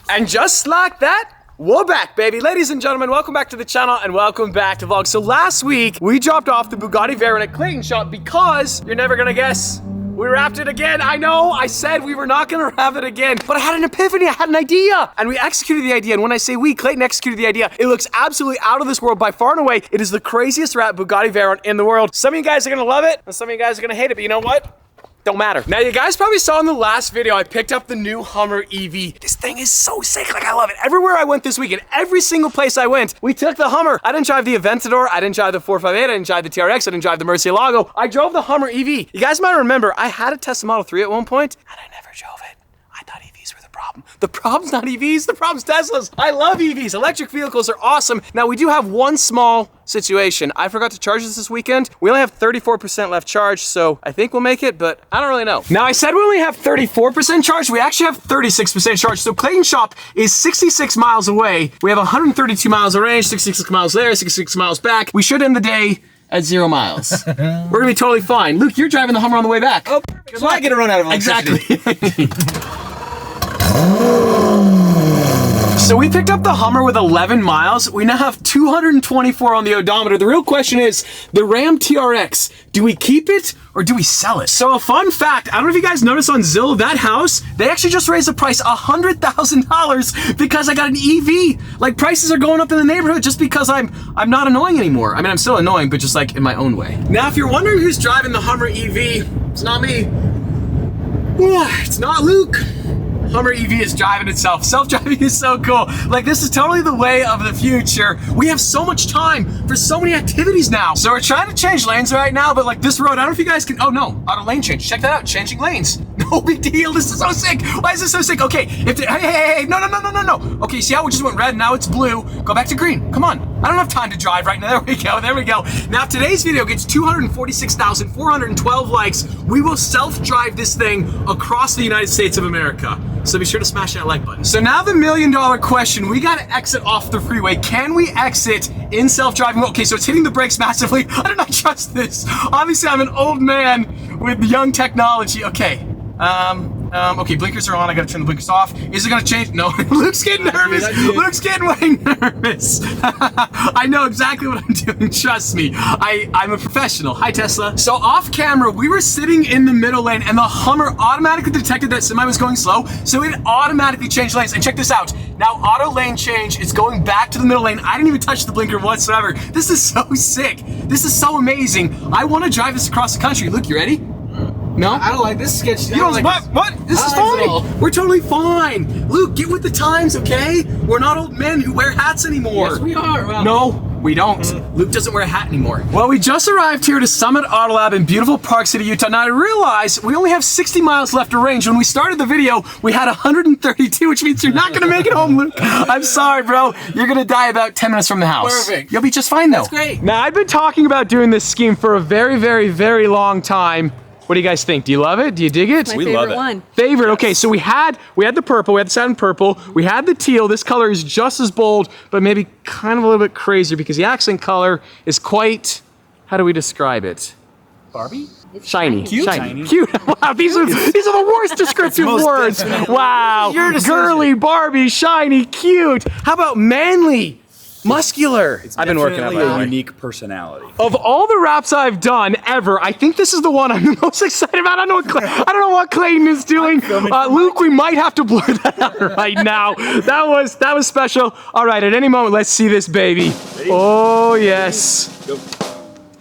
And just like that, we're back, baby. Ladies and gentlemen, welcome back to the channel and welcome back to the vlog. So last week, we dropped off the Bugatti Veyron at Clayton shop because, you're never gonna guess, we wrapped it again. I know, I said we were not gonna wrap it again, but I had an epiphany, I had an idea. And we executed the idea, and when I say we, Clayton executed the idea. It looks absolutely out of this world. By far and away, it is the craziest wrapped Bugatti Veyron in the world. Some of you guys are gonna love it, and some of you guys are gonna hate it, but you know what? Don't matter. Now, you guys probably saw in the last video, I picked up the new Hummer EV. This thing is so sick, like I love it. Everywhere I went this weekend, every single place I went, we took the Hummer. I didn't drive the Aventador, I didn't drive the 458, I didn't drive the TRX, I didn't drive the Murcielago. I drove the Hummer EV. You guys might remember, I had a Tesla Model 3 at one point, and I never drove it. I thought EVs were the problem. The problem's not EVs, the problem's Teslas. I love EVs, electric vehicles are awesome. Now, we do have one small situation. I forgot to charge this weekend. We only have 34% left charge, so I think we'll make it, but I don't really know. Now, I said we only have 34% charge. We actually have 36% charge. So Clayton shop is 66 miles away. We have 132 miles of range, 66 miles there, 66 miles back. We should end the day at 0 miles. We're gonna be totally fine. Luke, you're driving the Hummer on the way back. Oh, perfect. So I get a run out of electricity. Exactly. So we picked up the Hummer with 11 miles. We now have 224 on the odometer. The real question is, the Ram TRX, do we keep it or do we sell it? So a fun fact, I don't know if you guys noticed on Zillow, that house, they actually just raised the price $100,000 because I got an EV. Like, prices are going up in the neighborhood just because I'm not annoying anymore. I mean, I'm still annoying, but just like in my own way. Now, if you're wondering who's driving the Hummer EV, it's not me. It's not Luke. Hummer EV is driving itself. Self-driving is so cool. Like, this is totally the way of the future. We have so much time for so many activities now. So we're trying to change lanes right now, but like this road, I don't know if you guys can, oh no, auto lane change. Check that out, changing lanes. No big deal, this is so sick. Why is this so sick? Okay, hey, no. Okay, see how we just went red, now it's blue. Go back to green, come on. I don't have time to drive right now, there we go. Now today's video gets 246,412 likes. We will self-drive this thing across the United States of America. So be sure to smash that like button. So now the million-dollar question, we gotta exit off the freeway. Can we exit in self-driving mode? Okay, so it's hitting the brakes massively. I do not trust this. Obviously, I'm an old man with young technology. Okay, okay, blinkers are on. I gotta turn the blinkers off. Is it gonna change? No, Luke's getting nervous. Luke's getting way nervous. I know exactly what I'm doing, trust me. I'm a professional. Hi, Tesla. So off camera, we were sitting in the middle lane and the Hummer automatically detected that semi was going slow, so it automatically changed lanes. And check this out. Now auto lane change is going back to the middle lane. I didn't even touch the blinker whatsoever. This is so sick. This is so amazing. I wanna drive this across the country. Luke, you ready? No? I don't like this sketch. You don't like what? This is fine. We're totally fine. Luke, get with the times, okay? We're not old men who wear hats anymore. Yes, we are. Well, no, we don't. Luke doesn't wear a hat anymore. Well, we just arrived here to Summit Auto Lab in beautiful Park City, Utah. Now, I realize we only have 60 miles left of range. When we started the video, we had 132, which means you're not gonna make it home, Luke. I'm sorry, bro. You're gonna die about 10 minutes from the house. Perfect. You'll be just fine, though. That's great. Now, I've been talking about doing this scheme for a very, very, very long time. What do you guys think? Do you love it? Do you dig it? My favorite one. Favorite, okay, so we had the purple, we had the satin purple, we had the teal. This color is just as bold, but maybe kind of a little bit crazier because the accent color is quite, how do we describe it? Barbie? Shiny. Cute? Shiny. Cute. Wow, these are the worst descriptive words. Wow. Girly, Barbie, shiny, cute. How about manly? Muscular. It's I've been working on a unique personality. Of all the wraps I've done ever, I think this is the one I'm the most excited about. I don't know what Clayton is doing. Luke, we might have to blur that out right now. That was special. All right, at any moment, let's see this baby. Oh yes. Go.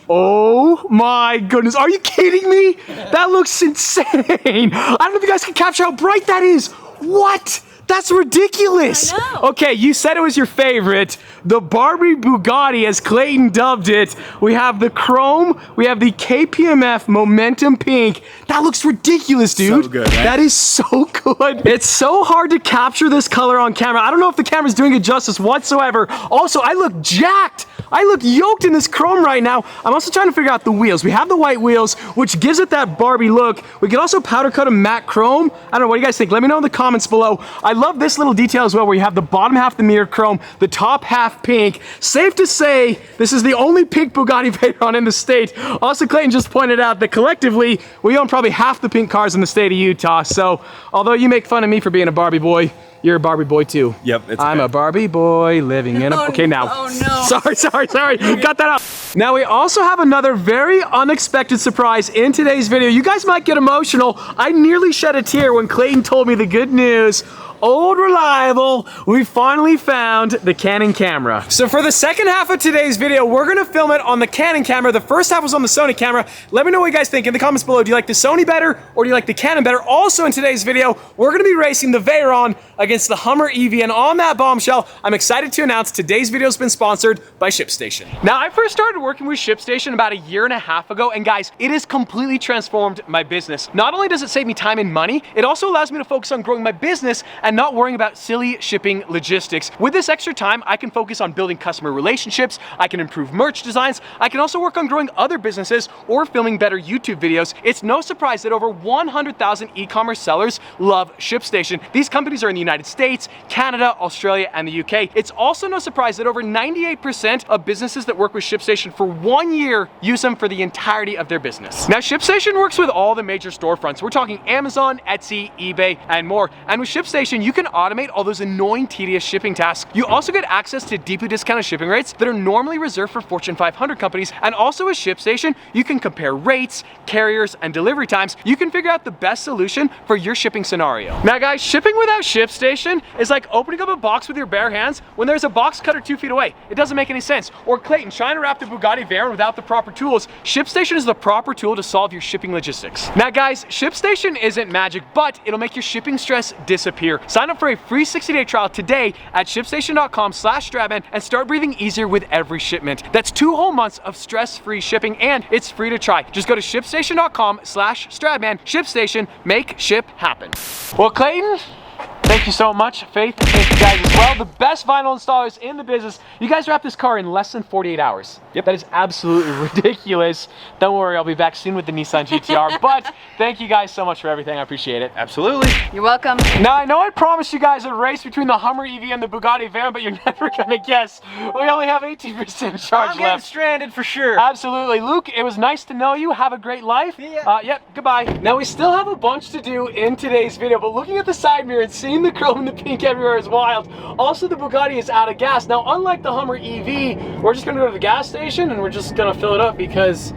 Oh my goodness, are you kidding me? That looks insane. I don't know if you guys can capture how bright that is. What? That's ridiculous. I know. Okay, you said it was your favorite. The Barbie Bugatti, as Clayton dubbed it. We have the chrome, we have the KPMF Momentum Pink. That looks ridiculous, dude. So good, right? That is so good. It's so hard to capture this color on camera. I don't know if the camera's doing it justice whatsoever. Also, I look jacked. I look yoked in this chrome right now. I'm also trying to figure out the wheels. We have the white wheels, which gives it that Barbie look. We can also powder coat a matte chrome. I don't know, what do you guys think? Let me know in the comments below. I love this little detail as well, where you have the bottom half the mirror chrome, the top half pink. Safe to say, this is the only pink Bugatti Veyron in the state. Also, Clayton just pointed out that collectively, we own probably half the pink cars in the state of Utah. So, although you make fun of me for being a Barbie boy, You're a Barbie boy too. Yep, it's I'm okay. a Barbie boy living in a... Okay, now. Oh no. Sorry. Cut that out. Now we also have another very unexpected surprise in today's video. You guys might get emotional. I nearly shed a tear when Clayton told me the good news. Old reliable, we finally found the Canon camera. So for the second half of today's video, we're gonna film it on the Canon camera. The first half was on the Sony camera. Let me know what you guys think in the comments below. Do you like the Sony better or do you like the Canon better? Also in today's video, we're gonna be racing the Veyron against the Hummer EV, and on that bombshell, I'm excited to announce today's video has been sponsored by ShipStation. Now, I first started working with ShipStation about a year and a half ago, and guys, it has completely transformed my business. Not only does it save me time and money, it also allows me to focus on growing my business and not worrying about silly shipping logistics. With this extra time, I can focus on building customer relationships, I can improve merch designs, I can also work on growing other businesses or filming better YouTube videos. It's no surprise that over 100,000 e-commerce sellers love ShipStation. These companies are in the United States, Canada, Australia, and the UK. It's also no surprise that over 98% of businesses that work with ShipStation for 1 year use them for the entirety of their business. Now, ShipStation works with all the major storefronts. We're talking Amazon, Etsy, eBay, and more. And with ShipStation, you can automate all those annoying, tedious shipping tasks. You also get access to deeply discounted shipping rates that are normally reserved for Fortune 500 companies. And also with ShipStation, you can compare rates, carriers, and delivery times. You can figure out the best solution for your shipping scenario. Now guys, shipping without ShipStation is like opening up a box with your bare hands when there's a box cutter 2 feet away. It doesn't make any sense. Or Clayton, trying to wrap the Bugatti Veyron without the proper tools. ShipStation is the proper tool to solve your shipping logistics. Now guys, ShipStation isn't magic, but it'll make your shipping stress disappear. Sign up for a free 60-day trial today at shipstation.com/StradMan and start breathing easier with every shipment. That's 2 whole months of stress-free shipping, and it's free to try. Just go to shipstation.com/StradMan. ShipStation, make ship happen. Well, Clayton, thank you so much. Faith, thank you guys as well. The best vinyl installers in the business. You guys wrapped this car in less than 48 hours. Yep. That is absolutely ridiculous. Don't worry, I'll be back soon with the Nissan GTR. But thank you guys so much for everything. I appreciate it. Absolutely. You're welcome. Now, I know I promised you guys a race between the Hummer EV and the Bugatti Veyron, but you're never gonna guess. We only have 18% charge I'm getting left. stranded for sure. Absolutely. Luke, it was nice to know you. Have a great life. Yeah. Yep, goodbye. Now, we still have a bunch to do in today's video, but looking at the side mirror and seeing the chrome and the pink everywhere is wild. Also, the Bugatti is out of gas. Now, unlike the Hummer EV, we're just gonna go to the gas station and we're just gonna fill it up because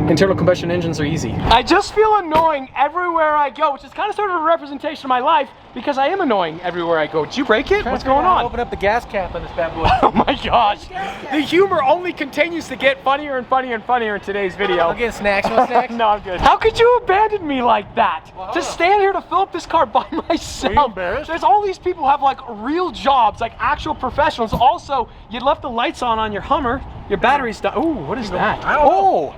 internal combustion engines are easy. I just feel annoying everywhere I go, which is kind of sort of a representation of my life because I am annoying everywhere I go. Did you break it? What's going on? Open up the gas cap on this bad boy. Oh my gosh. The humor only continues to get funnier and funnier and funnier in today's video. I'll get snacks. No snacks? No, I'm good. How could you abandon me like that? To stand here to fill up this car by myself. Are you embarrassed? There's all these people who have like real jobs, like actual professionals. Also, you left the lights on your Hummer. Your battery's done. Ooh, what is that? I don't know.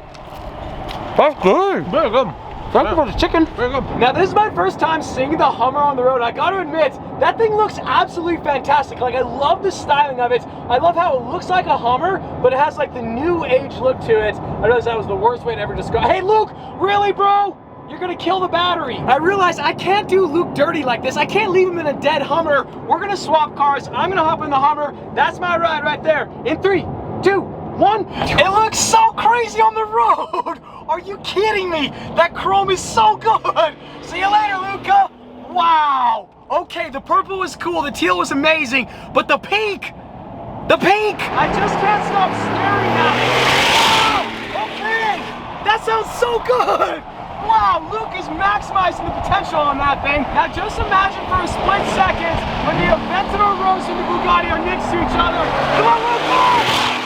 That's good. Very good. Thank you for the chicken. Very good. Now, this is my first time seeing the Hummer on the road. I gotta admit, that thing looks absolutely fantastic. Like, I love the styling of it. I love how it looks like a Hummer, but it has like the new age look to it. I realized that was the worst way to ever describe. Hey, Luke, really, bro? You're gonna kill the battery. I realized I can't do Luke dirty like this. I can't leave him in a dead Hummer. We're gonna swap cars. I'm gonna hop in the Hummer. That's my ride right there. In 3, 2, 1. It looks so crazy on the road. Are you kidding me? That chrome is so good. See you later, Luca. Wow. Okay, the purple was cool. The teal was amazing. But the pink. I just can't stop staring at it. Wow. Okay. That sounds so good. Wow, Luke is maximizing the potential on that thing. Now just imagine for a split second when the Aventador Rose and the Bugatti are next to each other. Come on, Luke!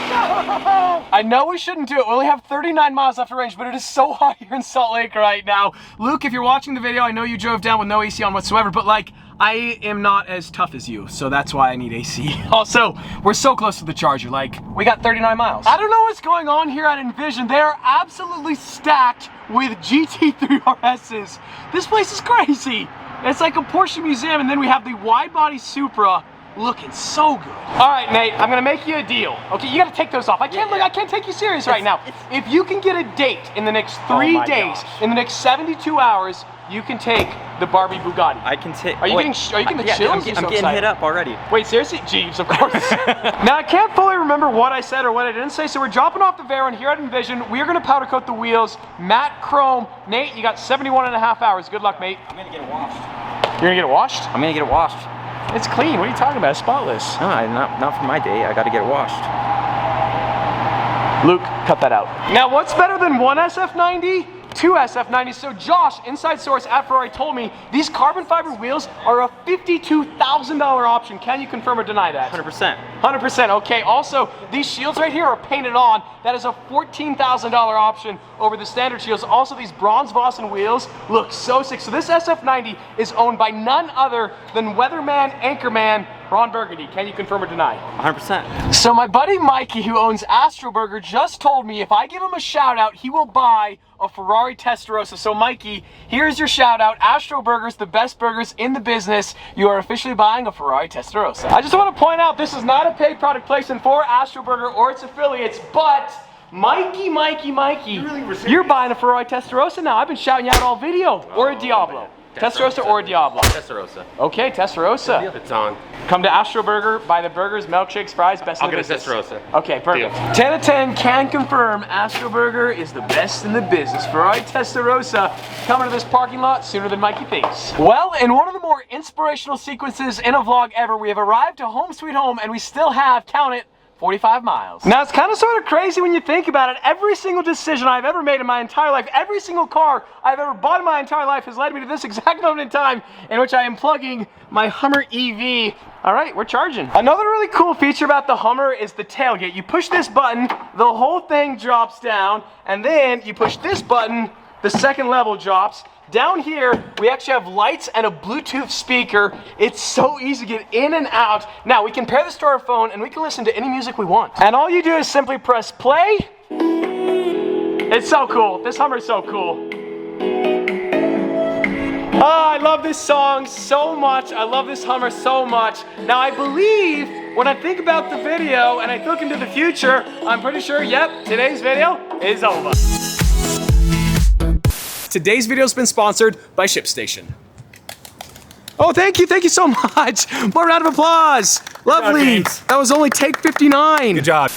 No! I know we shouldn't do it. We only have 39 miles left of range, but it is so hot here in Salt Lake right now. Luke, if you're watching the video, I know you drove down with no AC on whatsoever, but like, I am not as tough as you, so that's why I need AC. Also, we're so close to the charger, like, we got 39 miles. I don't know what's going on here at Envision. They are absolutely stacked with GT3 RSs. This place is crazy. It's like a Porsche museum, and then we have the wide-body Supra looking so good. All right, Nate, I'm gonna make you a deal. Okay, you gotta take those off. I can't take you serious right now. If you can get a date in the next 3 days, in the next 72 hours, you can take the Barbie Bugatti. I can take. Are you getting the chills? I'm getting hit up already. Wait, seriously? Jeeves, of course. Now, I can't fully remember what I said or what I didn't say, so we're dropping off the Veyron here at Envision. We're gonna powder coat the wheels, matte chrome. Nate, you got 71 and a half hours. Good luck, mate. I'm gonna get it washed. You're gonna get it washed? I'm gonna get it washed. It's clean. What are you talking about? It's spotless. No, not for my day. I got to get it washed. Luke, cut that out. Now, what's better than one SF90? Two SF90s. So Josh, inside source at Ferrari, told me these carbon fiber wheels are a $52,000 option. Can you confirm or deny that? 100%. 100%. Okay. Also, these shields right here are painted on. That is a $14,000 option over the standard shields. Also, these bronze Vossen wheels look so sick. So this SF90 is owned by none other than weatherman, anchorman, Ron Burgundy. Can you confirm or deny? 100%. So my buddy Mikey, who owns Astroburger, just told me if I give him a shout out, he will buy a Ferrari Testarossa. So Mikey, here's your shout out. Astroburger's the best burgers in the business. You are officially buying a Ferrari Testarossa. I just want to point out, this is not a paid product placement for Astroburger or its affiliates, but Mikey, you're buying a Ferrari Testarossa now. I've been shouting you out all video. Or a Diablo. Testarossa or a Diablo? Testarossa. Okay, Testarossa. It's on. Come to Astroburger, buy the burgers, milkshakes, fries, best in the business. I'll get a Testarossa. Okay, perfect. 10 out of 10 can confirm Astroburger is the best in the business. Ferrari Testarossa coming to this parking lot sooner than Mikey thinks. Well, in one of the more inspirational sequences in a vlog ever, we have arrived to home sweet home and we still have, count it, 45 miles. Now, it's kind of sort of crazy when you think about it. Every single decision I've ever made in my entire life, every single car I've ever bought in my entire life has led me to this exact moment in time in which I am plugging my Hummer EV. All right, we're charging. Another really cool feature about the Hummer is the tailgate. You push this button, the whole thing drops down, and then you push this button, the second level drops. Down here, we actually have lights and a Bluetooth speaker. It's so easy to get in and out. Now, we can pair this to our phone and we can listen to any music we want. And all you do is simply press play. It's so cool. This Hummer is so cool. Oh, I love this song so much. I love this Hummer so much. Now, I believe when I think about the video and I look into the future, I'm pretty sure, yep, today's video is over. Today's video has been sponsored by ShipStation. Oh, thank you so much. More round of applause. Lovely. Good job, James. That was only take 59. Good job.